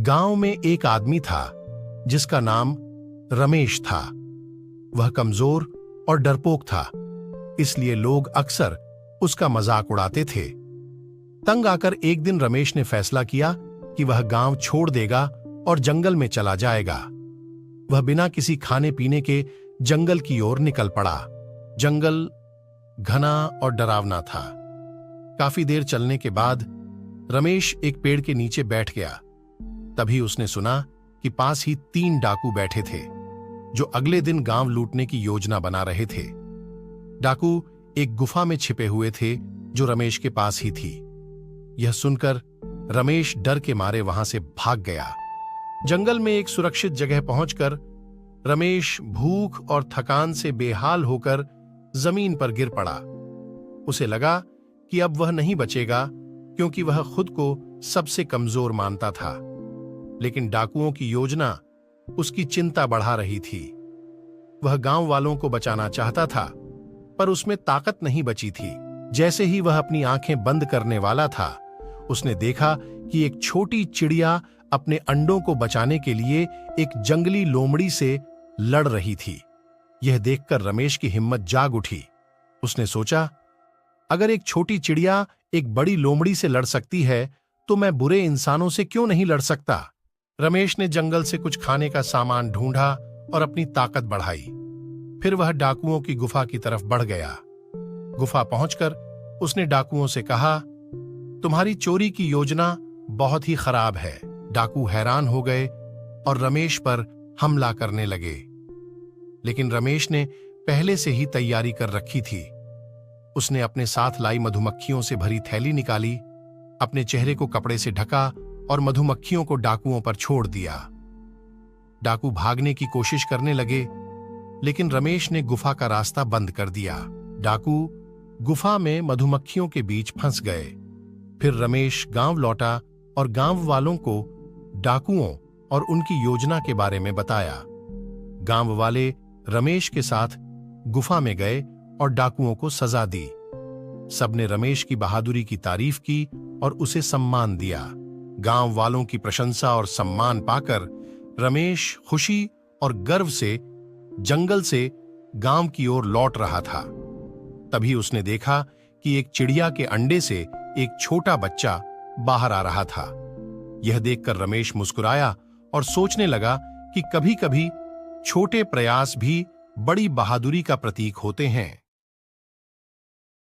गांव में एक आदमी था जिसका नाम रमेश था। वह कमजोर और डरपोक था, इसलिए लोग अक्सर उसका मजाक उड़ाते थे। तंग आकर एक दिन रमेश ने फैसला किया कि वह गांव छोड़ देगा और जंगल में चला जाएगा। वह बिना किसी खाने पीने के जंगल की ओर निकल पड़ा। जंगल घना और डरावना था। काफी देर चलने के बाद रमेश एक पेड़ के नीचे बैठ गया। तभी उसने सुना कि पास ही 3 डाकू बैठे थे जो अगले दिन गांव लूटने की योजना बना रहे थे। डाकू एक गुफा में छिपे हुए थे जो रमेश के पास ही थी। यह सुनकर रमेश डर के मारे वहां से भाग गया। जंगल में एक सुरक्षित जगह पहुंचकर रमेश भूख और थकान से बेहाल होकर जमीन पर गिर पड़ा। उसे लगा कि अब वह नहीं बचेगा, क्योंकि वह खुद को सबसे कमजोर मानता था। लेकिन डाकुओं की योजना उसकी चिंता बढ़ा रही थी। वह गांव वालों को बचाना चाहता था, पर उसमें ताकत नहीं बची थी। जैसे ही वह अपनी आंखें बंद करने वाला था, उसने देखा कि एक छोटी चिड़िया अपने अंडों को बचाने के लिए एक जंगली लोमड़ी से लड़ रही थी। यह देखकर रमेश की हिम्मत जाग उठी। उसने सोचा, अगर एक छोटी चिड़िया एक बड़ी लोमड़ी से लड़ सकती है, तो मैं बुरे इंसानों से क्यों नहीं लड़ सकता। रमेश ने जंगल से कुछ खाने का सामान ढूंढा और अपनी ताकत बढ़ाई। फिर वह डाकुओं की गुफा की तरफ बढ़ गया। गुफा पहुंचकर उसने डाकुओं से कहा, तुम्हारी चोरी की योजना बहुत ही खराब है। डाकू हैरान हो गए और रमेश पर हमला करने लगे। लेकिन रमेश ने पहले से ही तैयारी कर रखी थी। उसने अपने साथ लाई मधुमक्खियों से भरी थैली निकाली, अपने चेहरे को कपड़े से ढका और मधुमक्खियों को डाकुओं पर छोड़ दिया। डाकू भागने की कोशिश करने लगे, लेकिन रमेश ने गुफा का रास्ता बंद कर दिया। डाकू गुफा में मधुमक्खियों के बीच फंस गए। फिर रमेश गांव लौटा और गांव वालों को डाकुओं और उनकी योजना के बारे में बताया। गांव वाले रमेश के साथ गुफा में गए और डाकुओं को सजा दी। सबने रमेश की बहादुरी की तारीफ की और उसे सम्मान दिया। गांव वालों की प्रशंसा और सम्मान पाकर रमेश खुशी और गर्व से जंगल से गांव की ओर लौट रहा था। तभी उसने देखा कि एक चिड़िया के अंडे से एक छोटा बच्चा बाहर आ रहा था। यह देखकर रमेश मुस्कुराया और सोचने लगा कि कभी-कभी छोटे प्रयास भी बड़ी बहादुरी का प्रतीक होते हैं।